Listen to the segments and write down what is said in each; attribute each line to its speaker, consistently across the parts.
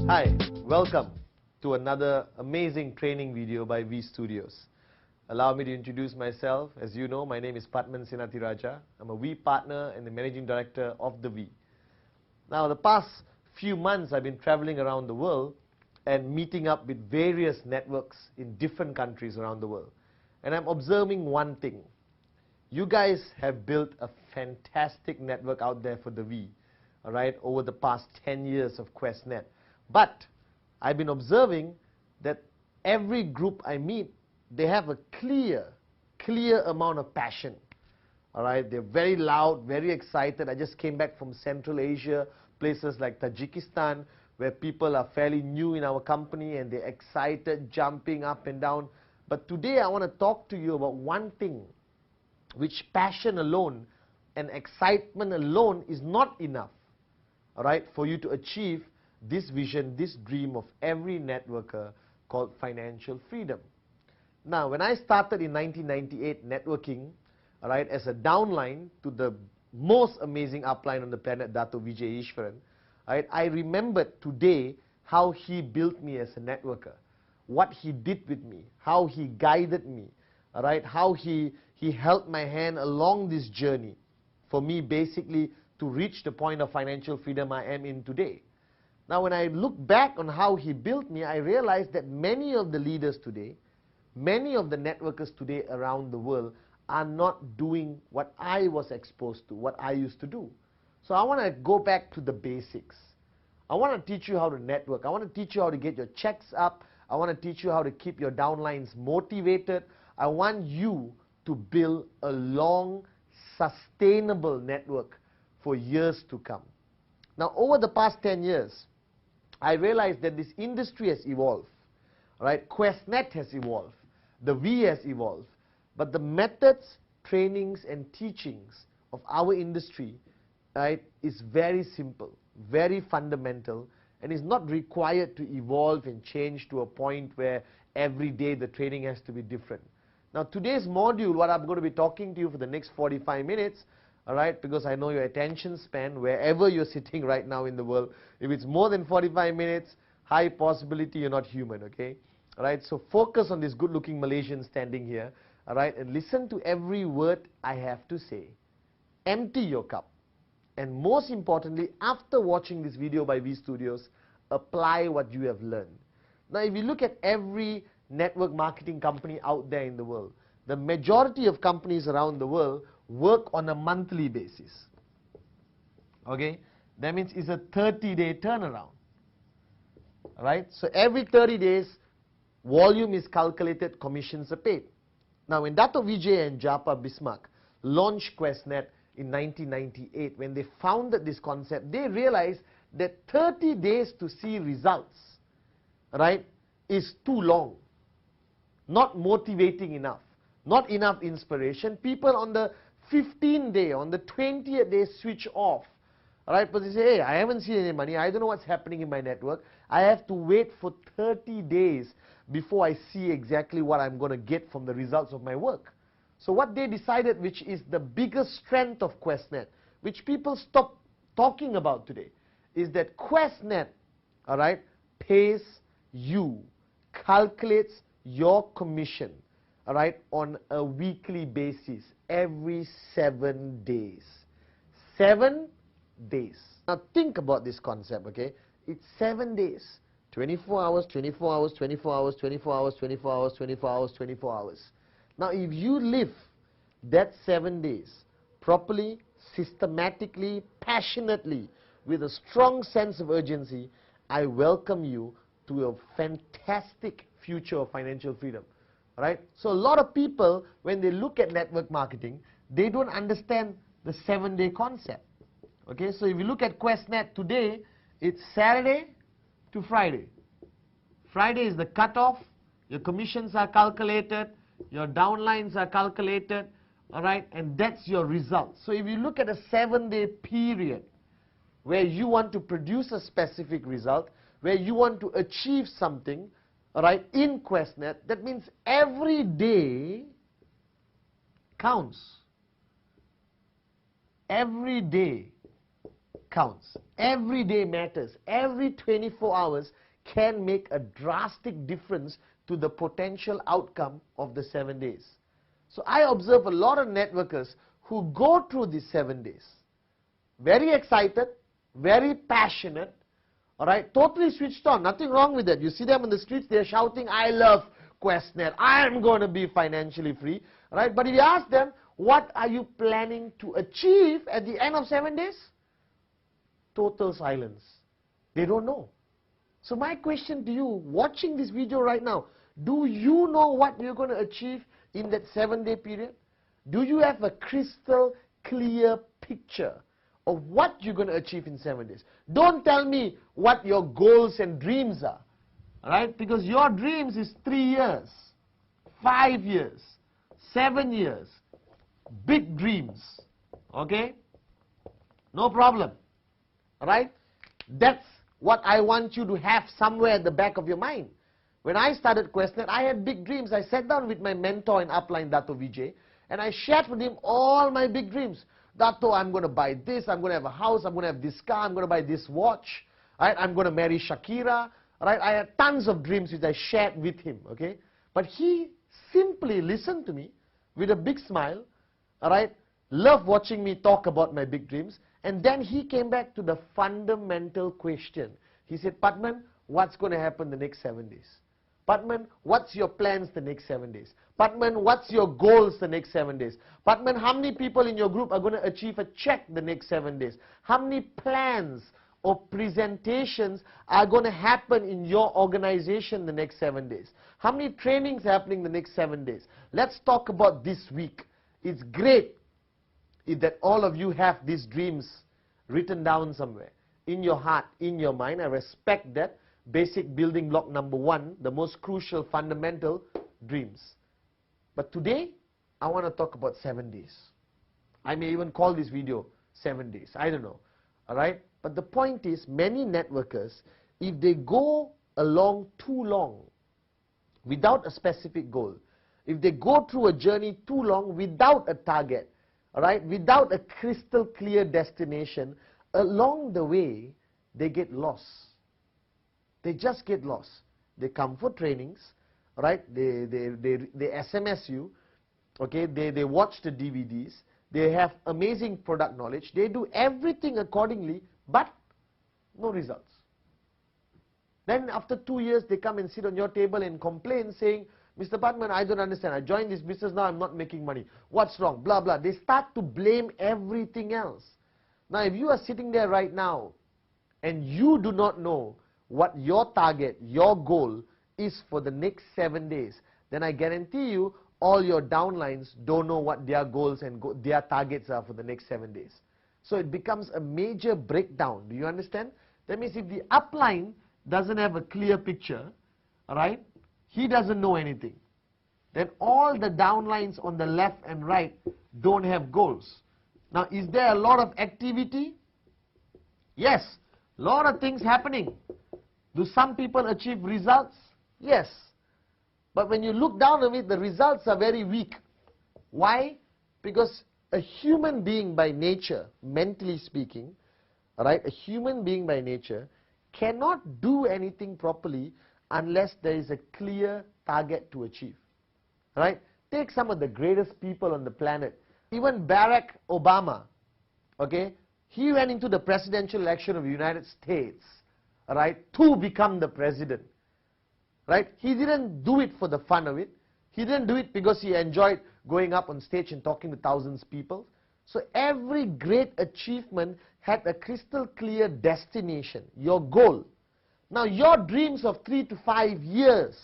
Speaker 1: Hi, welcome to another amazing training video by V Studios. Allow me to introduce myself. As you know, my name is Padman Sinatiraja. I'm a V partner and the managing director of the V. Now, the past few months, I've been traveling around the world and meeting up with various networks in different countries around the world. And I'm observing one thing. You guys have built a fantastic network out there for the V, all right, over the past 10 years of QuestNet. But I've been observing that every group I meet, they have a clear amount of passion. All right, they're very loud, very excited. I just came back from Central Asia, places like Tajikistan, where people are fairly new in our company and they're excited, jumping up and down. But today I want to talk to you about one thing, which passion alone and excitement alone is not enough, all right, for you to achieve this vision, this dream of every networker called financial freedom. Now, when I started in 1998 networking, all right, as a downline to the most amazing upline on the planet, Dato Vijay Ishwaran, right, I remembered today how he built me as a networker, what he did with me, how he guided me, all right, how he held my hand along this journey for me basically to reach the point of financial freedom I am in today. Now, when I look back on how he built me, I realized that many of the leaders today, many of the networkers today around the world are not doing what I was exposed to, what I used to do. So I want to go back to the basics. I want to teach you how to network. I want to teach you how to get your checks up. I want to teach you how to keep your downlines motivated. I want you to build a long, sustainable network for years to come. Now, over the past 10 years, I realized that this industry has evolved, right? QuestNet has evolved, the V has evolved, but the methods, trainings, and teachings of our industry, right, is very simple, very fundamental, and is not required to evolve and change to a point where every day the training has to be different. Now, today's module, what I'm going to be talking to you for the next 45 minutes, all right, because I know your attention span, wherever you're sitting right now in the world, if it's more than 45 minutes, high possibility you're not human, okay? All right, so focus on this good-looking Malaysian standing here, all right, and listen to every word I have to say. Empty your cup. And most importantly, after watching this video by V Studios, apply what you have learned. Now, if you look at every network marketing company out there in the world, the majority of companies around the world work on a monthly basis. Okay? That means it's a 30-day turnaround. Alright? So every 30 days, volume is calculated, commissions are paid. Now, when Dato Vijay and Japa Bismarck launched QuestNet in 1998, when they founded this concept, they realized that 30 days to see results, right, is too long. Not motivating enough. Not enough inspiration. People on the 15th day, on the 20th day switch off. Alright, but they say, hey, I haven't seen any money. I don't know what's happening in my network. I have to wait for 30 days before I see exactly what I'm going to get from the results of my work. So what they decided, which is the biggest strength of QuestNet, which people stop talking about today, is that QuestNet, alright, pays you, calculates your commission, all right, on a weekly basis, every 7 days. 7 days. Now think about this concept, okay? It's 7 days. 24 hours, 24 hours, 24 hours, 24 hours, 24 hours, 24 hours, 24 hours. Now if you live that 7 days properly, systematically, passionately, with a strong sense of urgency, I welcome you to a fantastic future of financial freedom. Right? So a lot of people, when they look at network marketing, they don't understand the 7-day concept. Okay, so if you look at QuestNet today, it's Saturday to Friday. Friday is the cutoff, your commissions are calculated, your downlines are calculated, all right, and that's your result. So if you look at a 7-day period where you want to produce a specific result, where you want to achieve something, all right, in QuestNet, that means every day counts. Every day counts. Every day matters. Every 24 hours can make a drastic difference to the potential outcome of the 7 days. So I observe a lot of networkers who go through these 7 days. Very excited, very passionate, all right, totally switched on, nothing wrong with that. You see them on the streets, they're shouting, I love QuestNet, I'm going to be financially free, all right? But if you ask them, what are you planning to achieve at the end of 7 days? Total silence. They don't know. So my question to you, watching this video right now, do you know what you're going to achieve in that 7-day period? Do you have a crystal clear picture of what you're going to achieve in 7 days? Don't tell me what your goals and dreams are, all right? Because your dreams is 3 years, 5 years, 7 years, big dreams, okay? No problem, all right? That's what I want you to have somewhere at the back of your mind. When I started QuestNet, I had big dreams. I sat down with my mentor in upline, Dato Vijay, and I shared with him all my big dreams. Dato, I'm going to buy this, I'm going to have a house, I'm going to have this car, I'm going to buy this watch, right? I'm going to marry Shakira, right? I had tons of dreams which I shared with him, okay? But he simply listened to me with a big smile, all right? Loved watching me talk about my big dreams. And then he came back to the fundamental question. He said, Padman, what's going to happen the next 7 days? Padman, what's your plans the next 7 days? Padman, what's your goals the next 7 days? Padman, how many people in your group are going to achieve a check the next 7 days? How many plans or presentations are going to happen in your organization the next 7 days? How many trainings happening the next 7 days? Let's talk about this week. It's great that all of you have these dreams written down somewhere in your heart, in your mind. I respect that. Basic building block number 1, the most crucial, fundamental, dreams. But today, I want to talk about 7 days. I may even call this video 7 days. I don't know. All right? But the point is, many networkers, if they go along too long without a specific goal, if they go through a journey too long without a target, all right, without a crystal clear destination, along the way, they get lost. They just get lost. They come for trainings, right? They SMS you, okay? They watch the DVDs. They have amazing product knowledge. They do everything accordingly, but no results. Then after 2 years, they come and sit on your table and complain, saying, Mr. Padman, I don't understand. I joined this business now, I'm not making money. What's wrong? Blah, blah. They start to blame everything else. Now, if you are sitting there right now and you do not know what your target, your goal is for the next 7 days, then I guarantee you all your downlines don't know what their goals and their targets are for the next 7 days. So it becomes a major breakdown. Do you understand? That means if the upline doesn't have a clear picture, all right, he doesn't know anything, then all the downlines on the left and right don't have goals. Now, is there a lot of activity? Yes, a lot of things happening. Do some people achieve results? Yes. But when you look down on it, the results are very weak. Why? Because a human being by nature, mentally speaking, all right, a human being by nature cannot do anything properly unless there is a clear target to achieve. Right? Take some of the greatest people on the planet. Even Barack Obama, okay, he went into the presidential election of the United States, right, to become the president. Right? He didn't do it for the fun of it. He didn't do it because he enjoyed going up on stage and talking to thousands of people. So every great achievement had a crystal clear destination, your goal. Now, your dreams of 3 to 5 years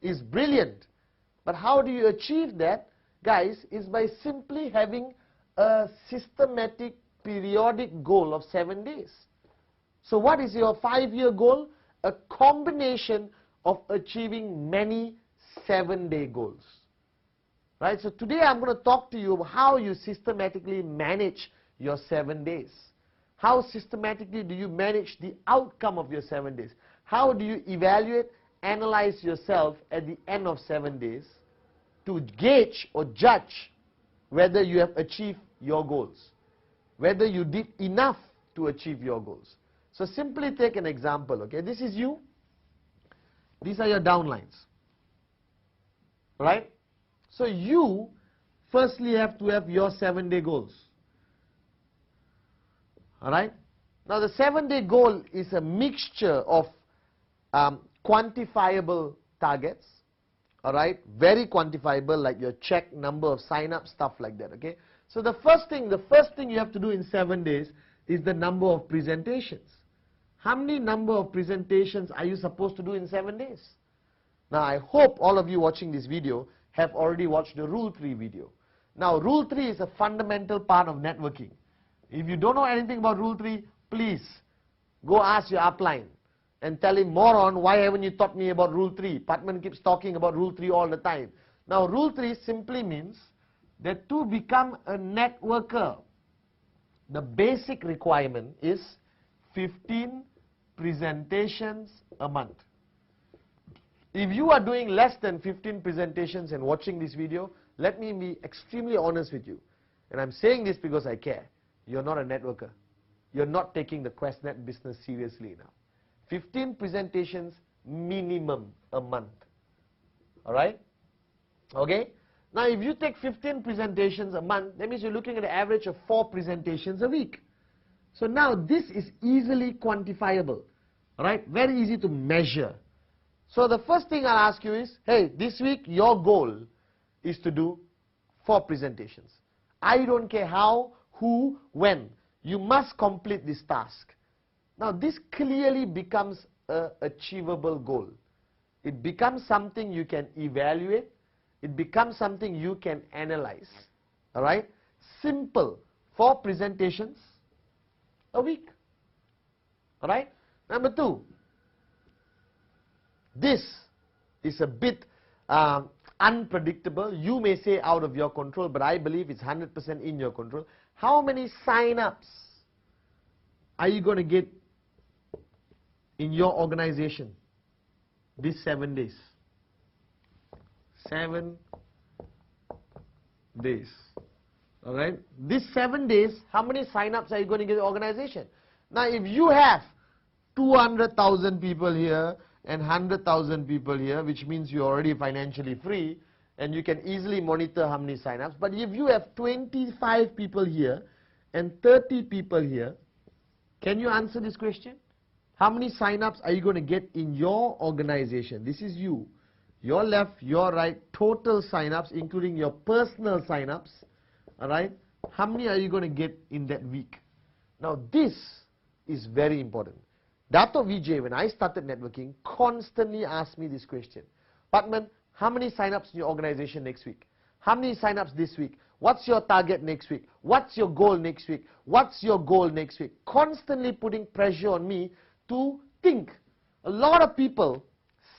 Speaker 1: is brilliant. But how do you achieve that, guys, is by simply having a systematic, periodic goal of 7 days. So what is your 5-year goal? A combination of achieving many 7-day goals. Right? So today I'm going to talk to you about how you systematically manage your 7 days. How systematically do you manage the outcome of your 7 days? How do you evaluate, analyze yourself at the end of 7 days to gauge or judge whether you have achieved your goals, whether you did enough to achieve your goals? So simply take an example, okay? This is you. These are your downlines. Right? So you firstly have to have your 7-day goals. Alright? Now the 7-day goal is a mixture of quantifiable targets. Alright? Very quantifiable, like your check, number of sign-ups, stuff like that, okay? So the first thing you have to do in 7 days is the number of presentations. How many number of presentations are you supposed to do in 7 days? Now I hope all of you watching this video have already watched the Rule 3 video. Now Rule 3 is a fundamental part of networking. If you don't know anything about Rule 3, please go ask your upline and tell him, moron, why haven't you taught me about Rule 3? Patman keeps talking about Rule 3 all the time. Now Rule 3 simply means that to become a networker, the basic requirement is 15 presentations a month. If you are doing less than 15 presentations and watching this video, let me be extremely honest with you. And I'm saying this because I care. You're not a networker. You're not taking the QuestNet business seriously now. 15 presentations minimum a month. Alright? Okay? Now if you take 15 presentations a month, that means you're looking at an average of 4 presentations a week. So now this is easily quantifiable. Alright? Very easy to measure. So the first thing I'll ask you is, hey, this week your goal is to do 4 presentations. I don't care how, who, when. You must complete this task. Now this clearly becomes an achievable goal. It becomes something you can evaluate. It becomes something you can analyze. Alright? Simple. 4 presentations a week. Alright? Number 2. This is a bit unpredictable. You may say out of your control, but I believe it's 100% in your control. How many sign-ups are you going to get in your organization these 7 days? 7 days. Alright? These 7 days, how many sign-ups are you going to get in the organization? Now, if you have 200,000 people here and 100,000 people here, which means you're already financially free, and you can easily monitor how many sign-ups. But if you have 25 people here and 30 people here, can you answer this question? How many sign-ups are you going to get in your organization? This is you. Your left, your right, total sign-ups, including your personal sign-ups. Alright? How many are you going to get in that week? Now this is very important. Dato Vijay, when I started networking, constantly asked me this question. Patman, how many sign-ups in your organization next week? How many sign-ups this week? What's your target next week? What's your goal next week? What's your goal next week? Constantly putting pressure on me to think. A lot of people,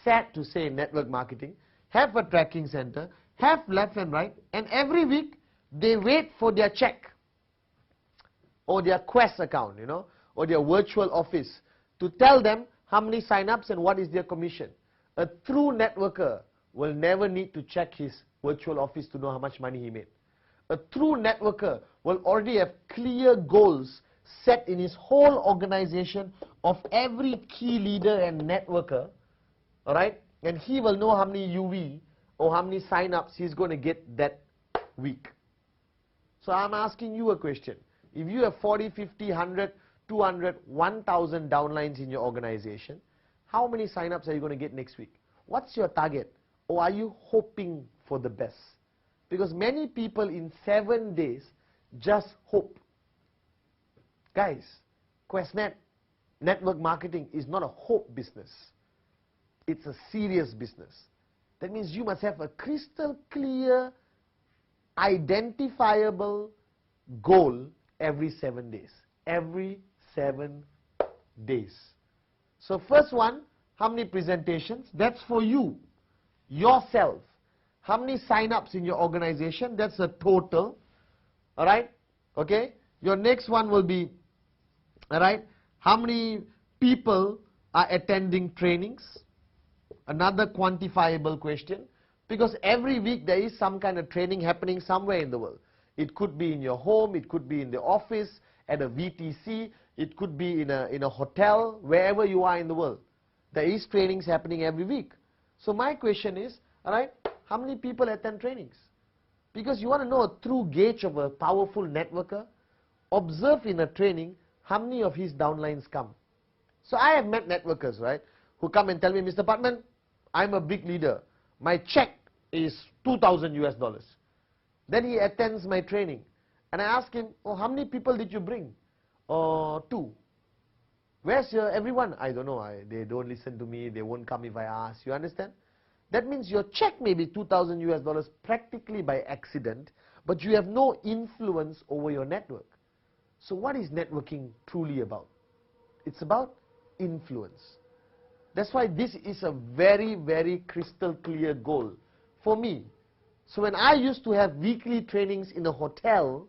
Speaker 1: sad to say, in network marketing, have a tracking center, have left and right, and every week they wait for their check or their Quest account, or their virtual office to tell them how many sign-ups and what is their commission. A true networker will never need to check his virtual office to know how much money he made. A true networker will already have clear goals set in his whole organization of every key leader and networker, alright? And he will know how many UV or how many sign-ups he's going to get that week. So I'm asking you a question. If you have 40, 50, 100, 200, 1,000 downlines in your organization, how many sign-ups are you going to get next week? What's your target? Or are you hoping for the best? Because many people in 7 days just hope. Guys, QuestNet network marketing is not a hope business. It's a serious business. That means you must have a crystal clear, identifiable goal every 7 days. Every 7 days. So first one, how many presentations? That's for you, yourself. How many sign-ups in your organization? That's a total. Alright? Okay? Your next one will be, alright, how many people are attending trainings? Another quantifiable question. Because every week there is some kind of training happening somewhere in the world. It could be in your home, it could be in the office, at a VTC. It could be in a hotel, wherever you are in the world. There is trainings happening every week. So my question is, all right, how many people attend trainings? Because you want to know a true gauge of a powerful networker. Observe in a training how many of his downlines come. So I have met networkers, right, who come and tell me, Mr. Patman, I'm a big leader. My check is 2,000 US dollars. Then he attends my training. And I ask him, oh, how many people did you bring? 2. Where's everyone? I don't know. They don't listen to me. They won't come if I ask. You understand? That means your check may be 2,000 US dollars practically by accident, but you have no influence over your network. So what is networking truly about? It's about influence. That's why this is a very, very crystal clear goal for me. So when I used to have weekly trainings in a hotel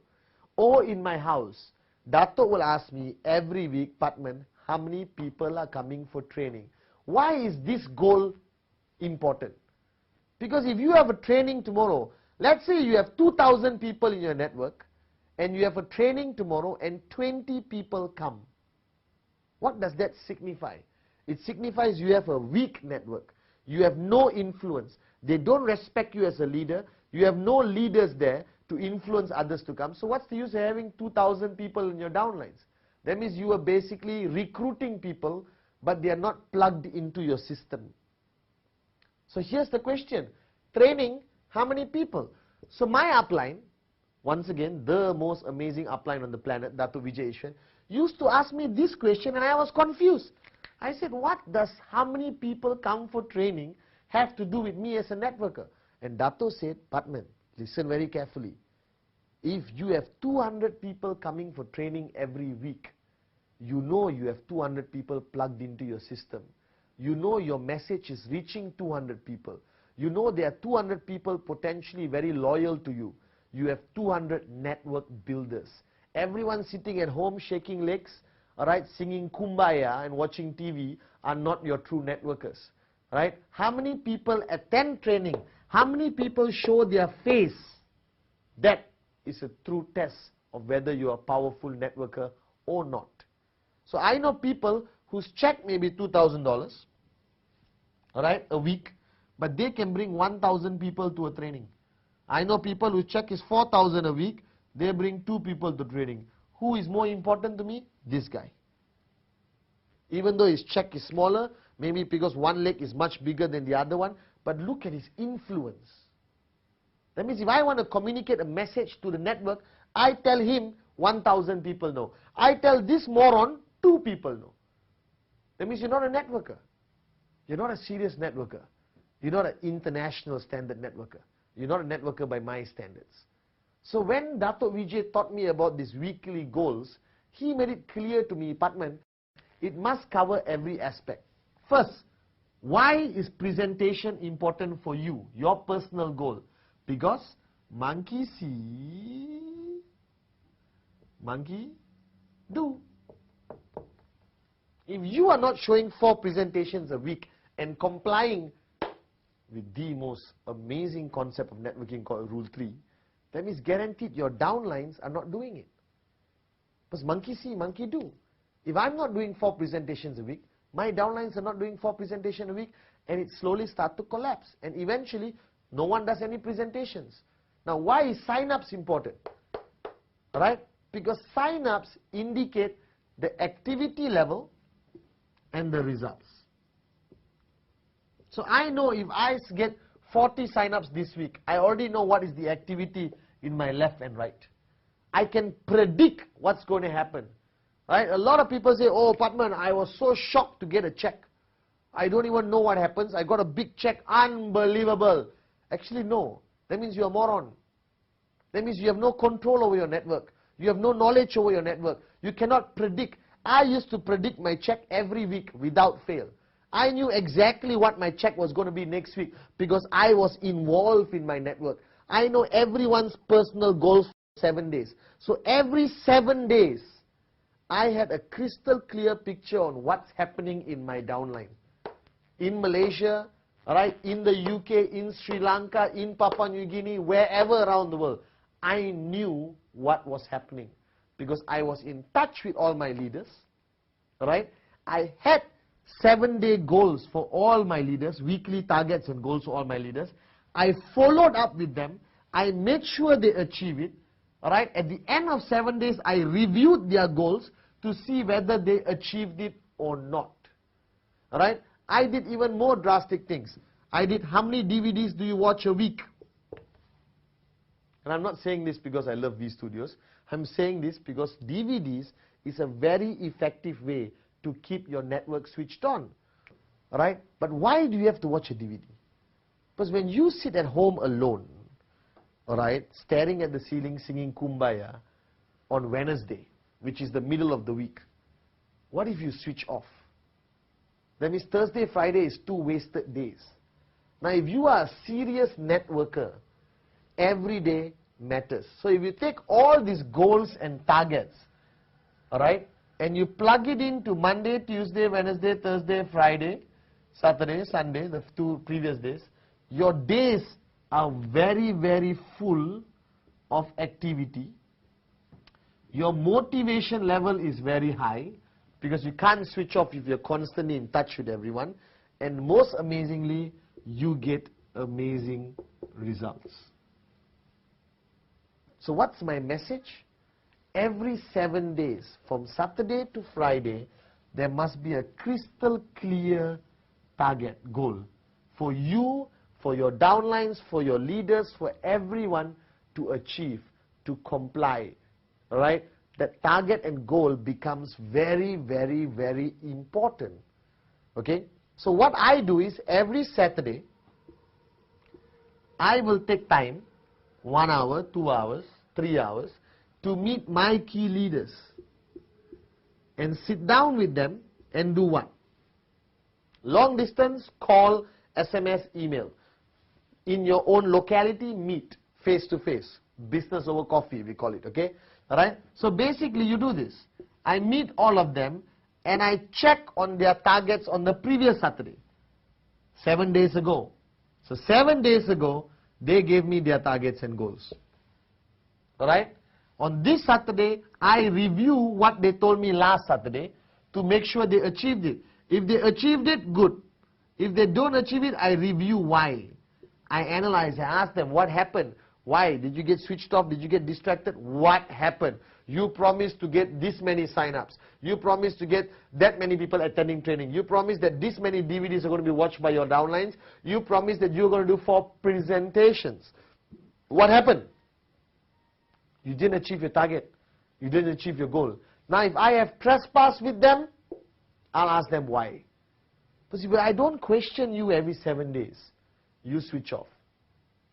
Speaker 1: or in my house, Dato will ask me every week, Patman, how many people are coming for training? Why is this goal important? Because if you have a training tomorrow, let's say you have 2,000 people in your network, and you have a training tomorrow and 20 people come. What does that signify? It signifies you have a weak network. You have no influence. They don't respect you as a leader. You have no leaders there to influence others to come. So what's the use of having 2,000 people in your downlines? That means you are basically recruiting people, but they are not plugged into your system. So here's the question. Training, how many people? So my upline, once again, the most amazing upline on the planet, Dato Vijay Ishwan, used to ask me this question and I was confused. I said, what does how many people come for training have to do with me as a networker? And Dato said, Patman, listen very carefully. If you have 200 people coming for training every week, you know you have 200 people plugged into your system. You know your message is reaching 200 people. You know there are 200 people potentially very loyal to you. You have 200 network builders. Everyone sitting at home shaking legs, all right, singing Kumbaya and watching TV are not your true networkers. Right? How many people attend training? How many people show their face? That is a true test of whether you are a powerful networker or not. So I know people whose check may be $2,000, all right, a week, but they can bring 1,000 people to a training. I know people whose check is 4,000 a week, they bring 2 people to training. Who is more important to me? This guy. Even though his check is smaller, maybe because one leg is much bigger than the other one, but look at his influence. That means if I want to communicate a message to the network, I tell him 1,000 people know. I tell this moron 2 people know. That means you're not a networker. You're not a serious networker. You're not an international standard networker. You're not a networker by my standards. So when Dato Vijay taught me about these weekly goals, he made it clear to me, Patman, it must cover every aspect. First, why is presentation important for you, your personal goal? Because monkey see, monkey do. If you are not showing 4 presentations a week and complying with the most amazing concept of networking called Rule 3, that means guaranteed your downlines are not doing it. Because monkey see, monkey do. If I'm not doing 4 presentations a week, my downlines are not doing 4 presentations a week, and it slowly starts to collapse. And eventually, no one does any presentations. Now, why is sign-ups important? Right? Because sign-ups indicate the activity level and the results. So I know if I get 40 sign-ups this week, I already know what is the activity in my left and right. I can predict what's going to happen. Right? A lot of people say, oh, Patman, I was so shocked to get a check. I don't even know what happens. I got a big check. Unbelievable. Actually, no. That means you're a moron. That means you have no control over your network. You have no knowledge over your network. You cannot predict. I used to predict my check every week without fail. I knew exactly what my check was going to be next week because I was involved in my network. I know everyone's personal goals for 7 days. So every 7 days, I had a crystal clear picture on what's happening in my downline. In Malaysia, right, in the UK, in Sri Lanka, in Papua New Guinea, wherever around the world, I knew what was happening. because I was in touch with all my leaders, right? I had 7-day goals for all my leaders, weekly targets and goals for all my leaders. I followed up with them. I made sure they achieve it. All right? At the end of 7 days, I reviewed their goals to see whether they achieved it or not. All right? I did even more drastic things. I did, how many DVDs do you watch a week? And I'm not saying this because I love V Studios. I'm saying this because DVDs is a very effective way to keep your network switched on. All right? But why do you have to watch a DVD? Because when you sit at home alone, all right, staring at the ceiling singing Kumbaya on Wednesday, which is the middle of the week, what if you switch off? That means Thursday, Friday is 2 wasted days. Now, if you are a serious networker, every day matters. So if you take all these goals and targets, all right, and you plug it into Monday, Tuesday, Wednesday, Thursday, Friday, Saturday, Sunday, the 2 previous days, your days are very, very full of activity. Your motivation level is very high because you can't switch off if you're constantly in touch with everyone. And most amazingly, you get amazing results. So what's my message? Every 7 days, from Saturday to Friday, there must be a crystal clear target, goal, for you, for your downlines, for your leaders, for everyone to achieve, to comply. All right? That target and goal becomes very, very, very important. Okay? So what I do is every Saturday, I will take time, 1 hour, 2 hours, 3 hours, to meet my key leaders and sit down with them and do what? Long distance, call, SMS, email. In your own locality, meet face to face. Business over coffee, we call it, okay? Alright? So basically you do this. I meet all of them and I check on their targets on the previous Saturday, 7 days ago. So 7 days ago, they gave me their targets and goals. Alright? On this Saturday, I review what they told me last Saturday to make sure they achieved it. If they achieved it, good. If they don't achieve it, I review why. I analyze, I ask them, what happened? Why? Did you get switched off? Did you get distracted? What happened? You promised to get this many sign-ups. You promised to get that many people attending training. You promised that this many DVDs are going to be watched by your downlines. You promised that you're going to do 4 presentations. What happened? You didn't achieve your target. You didn't achieve your goal. Now, if I have trespassed with them, I'll ask them why. Because if I don't question you every 7 days, you switch off.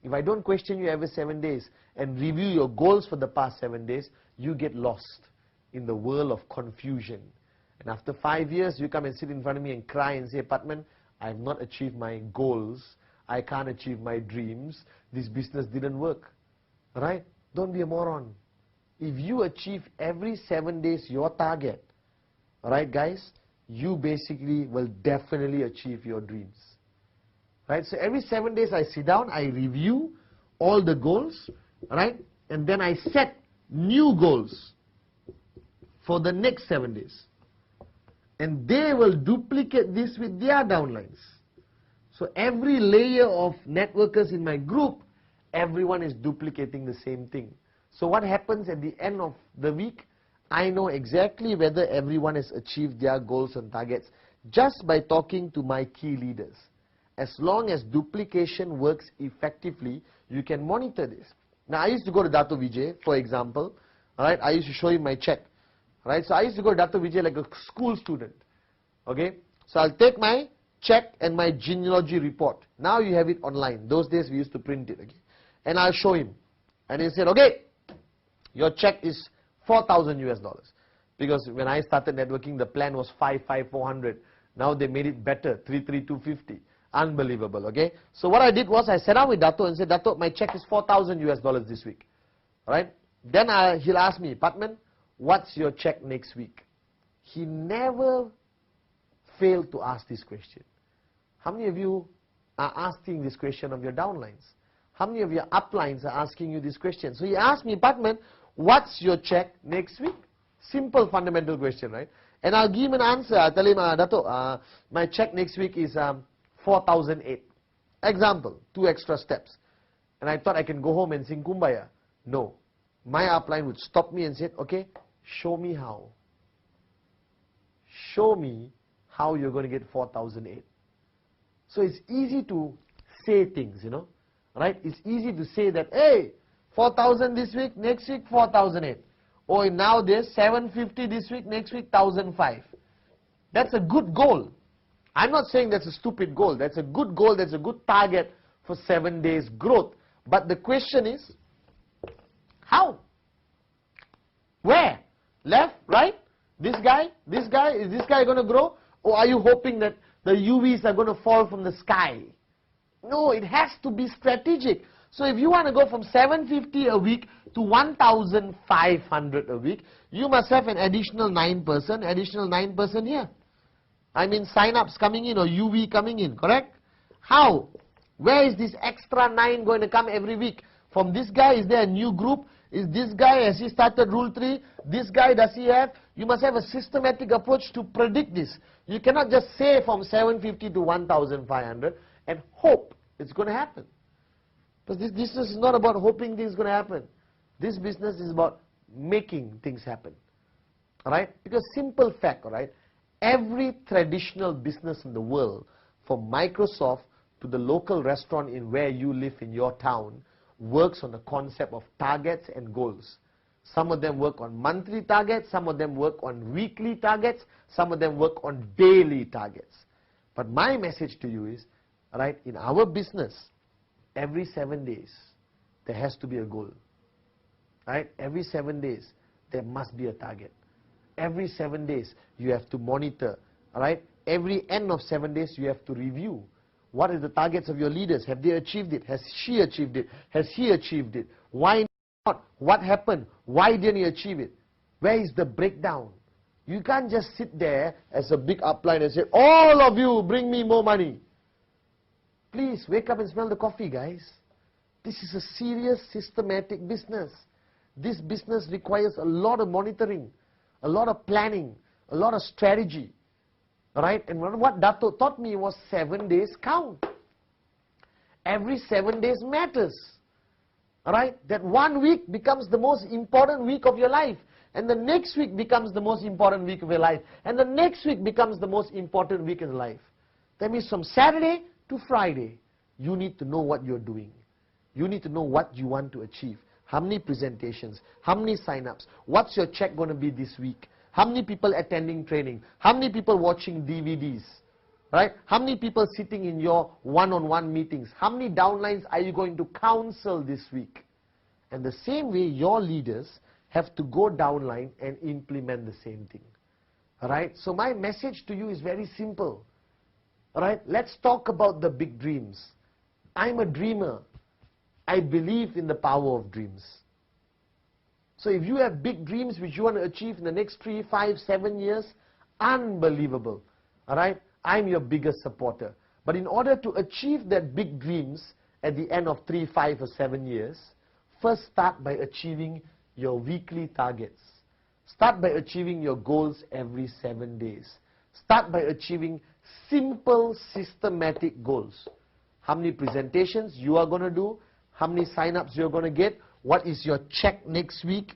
Speaker 1: If I don't question you every 7 days and review your goals for the past 7 days, you get lost in the world of confusion. And after 5 years, you come and sit in front of me and cry and say, Patman, I have not achieved my goals. I can't achieve my dreams. This business didn't work. Right? Don't be a moron. If you achieve every 7 days your target, alright guys, you basically will definitely achieve your dreams. Right? So every 7 days I sit down, I review all the goals, right? And then I set new goals for the next 7 days. And they will duplicate this with their downlines. So every layer of networkers in my group, everyone is duplicating the same thing. So what happens at the end of the week? I know exactly whether everyone has achieved their goals and targets just by talking to my key leaders. As long as duplication works effectively, you can monitor this. Now, I used to go to Dato Vijay, for example. All right, I used to show him my check. All right, so I used to go to Dato Vijay like a school student. Okay, so I'll take my check and my genealogy report. Now you have it online. Those days we used to print it. Okay, and I'll show him. And he said, okay, your check is 4,000 US dollars. Because when I started networking, the plan was 5,400. Now they made it better, 3,250. Unbelievable, okay? So what I did was I sat down with Dato and said, Dato, my check is 4,000 US dollars this week. Right? Then he'll ask me, Patman, what's your check next week? He never failed to ask this question. How many of you are asking this question of your downlines? How many of your uplines are asking you this question? So he asked me, Patman, what's your check next week? Simple fundamental question, right? And I'll give him an answer. I'll tell him, Dato, my check next week is 4,008. Example, 2 extra steps. And I thought I can go home and sing Kumbaya. No. My upline would stop me and say, okay, show me how. Show me how you're going to get 4,008. So it's easy to say things, you know, right? It's easy to say that, hey, 4,000 this week, next week 4,008. Or now there's 750 this week, next week 1,005. That's a good goal. I'm not saying that's a stupid goal. That's a good goal. That's a good target for 7 days growth. But the question is, how? Where? Left? Right? This guy? This guy? Is this guy going to grow? Or are you hoping that the UVs are going to fall from the sky? No, it has to be strategic. So if you want to go from 750 a week to 1,500 a week, you must have an additional 9% here. I mean sign-ups coming in or UV coming in, correct? How? Where is this extra 9 going to come every week? From this guy, is there a new group? Is this guy, has he started Rule 3? This guy, does he have? You must have a systematic approach to predict this. You cannot just say from 750 to 1,500 and hope it's going to happen. Because this business is not about hoping things are going to happen. This business is about making things happen. Alright? Because simple fact, alright? Every traditional business in the world, from Microsoft to the local restaurant in where you live in your town, works on the concept of targets and goals. Some of them work on monthly targets, some of them work on weekly targets, some of them work on daily targets. But my message to you is, right, in our business, every 7 days, there has to be a goal. Right? Every 7 days, there must be a target. Every 7 days, you have to monitor. Right? Every end of 7 days, you have to review. What are the targets of your leaders? Have they achieved it? Has she achieved it? Has he achieved it? Why not? What happened? Why didn't he achieve it? Where is the breakdown? You can't just sit there as a big upline and say, all of you bring me more money. Please, wake up and smell the coffee, guys. This is a serious, systematic business. This business requires a lot of monitoring, a lot of planning, a lot of strategy. Right? And what Dato taught me was 7 days count. Every 7 days matters. Right? That 1 week becomes the most important week of your life. And the next week becomes the most important week of your life. And the next week becomes the most important week in life. That means from Saturday to Friday, you need to know what you're doing. You need to know what you want to achieve. How many presentations? How many sign-ups? What's your check going to be this week? How many people attending training? How many people watching DVDs? Right? How many people sitting in your one-on-one meetings? How many downlines are you going to counsel this week? And the same way, your leaders have to go downline and implement the same thing. Alright? So my message to you is very simple. Alright? Let's talk about the big dreams. I'm a dreamer. I believe in the power of dreams. So if you have big dreams which you want to achieve in the next 3, 5, 7 years, unbelievable. Alright? I'm your biggest supporter. But in order to achieve that big dreams at the end of 3, 5 or 7 years, first start by achieving your weekly targets. Start by achieving your goals every 7 days. Start by achieving simple, systematic goals. How many presentations you are going to do, how many sign-ups you're going to get, what is your check next week,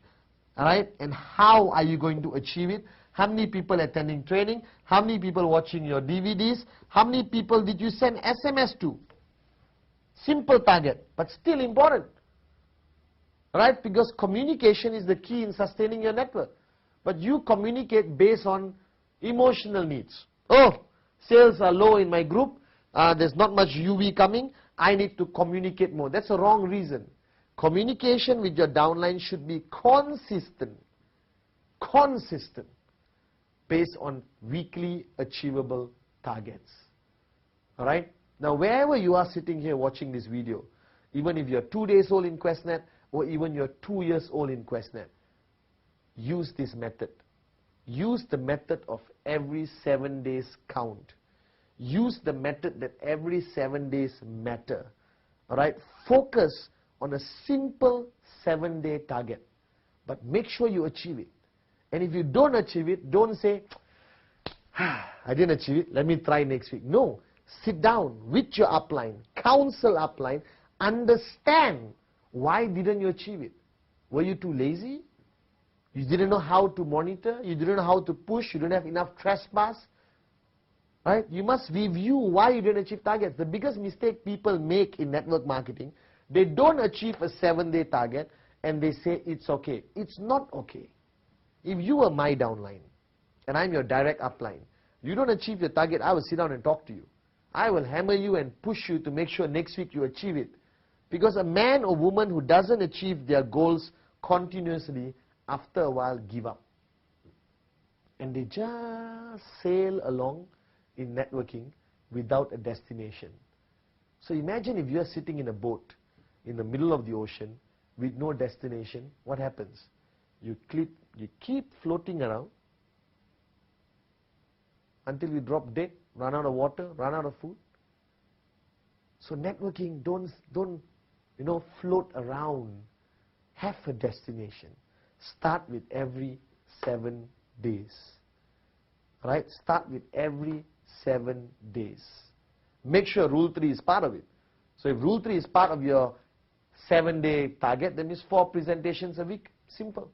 Speaker 1: all right? And how are you going to achieve it? How many people attending training? How many people watching your DVDs? How many people did you send SMS to? Simple target, but still important. Right? Because communication is the key in sustaining your network. But you communicate based on emotional needs. Oh, sales are low in my group. There's not much UV coming. I need to communicate more. That's a wrong reason. Communication with your downline should be consistent. Consistent. Based on weekly achievable targets. Alright? Now wherever you are sitting here watching this video, even if you're 2 days old in QuestNet, or even you're 2 years old in QuestNet, use this method. Use the method of every 7 days count. Use the method that every 7 days matter. Alright? Focus on a simple 7-day target. But make sure you achieve it. And if you don't achieve it, don't say, I didn't achieve it, let me try next week. No, sit down with your upline, counsel upline, understand why didn't you achieve it. Were you too lazy? You didn't know how to monitor? You didn't know how to push? You didn't have enough trespass? Right? You must review why you didn't achieve targets. The biggest mistake people make in network marketing, they don't achieve a 7-day target and they say it's okay. It's not okay. If you were my downline and I'm your direct upline, you don't achieve your target, I will sit down and talk to you. I will hammer you and push you to make sure next week you achieve it. Because a man or woman who doesn't achieve their goals continuously, after a while give up. And they just sail along in networking without a destination. So imagine if you're sitting in a boat in the middle of the ocean with no destination, what happens? You keep floating around until you drop dead, run out of water, run out of food. So networking, don't float around. Have a destination. Start with every 7 days. Right? Start with every 7 days. Make sure Rule 3 is part of it. So if Rule 3 is part of your 7-day target, that means 4 presentations a week. Simple.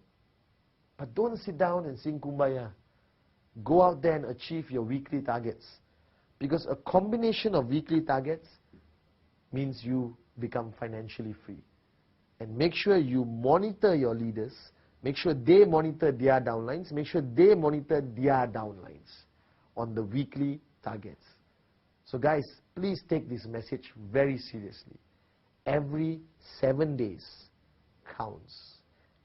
Speaker 1: But don't sit down and sing Kumbaya. Go out there and achieve your weekly targets. Because a combination of weekly targets means you become financially free. And make sure you monitor your leaders. Make sure they monitor their downlines. Make sure they monitor their downlines on the weekly targets. So guys, please take this message very seriously. Every 7 days counts.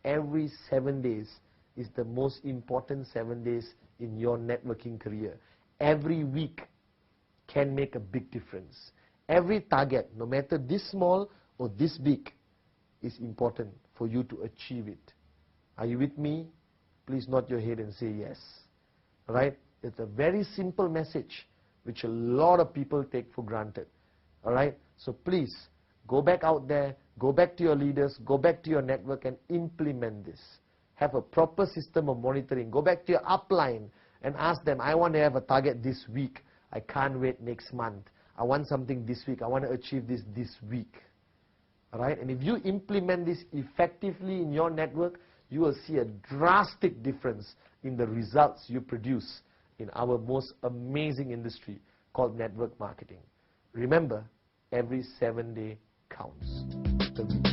Speaker 1: Every 7 days is the most important 7 days in your networking career. Every week can make a big difference. Every target, no matter this small or this big, is important for you to achieve it. Are you with me? Please nod your head and say yes. Alright? It's a very simple message which a lot of people take for granted. Alright? So please, go back out there, go back to your leaders, go back to your network and implement this. Have a proper system of monitoring. Go back to your upline and ask them, I want to have a target this week. I can't wait next month. I want something this week. I want to achieve this week. Alright? And if you implement this effectively in your network, you will see a drastic difference in the results you produce in our most amazing industry called network marketing. Remember, every 7 day counts.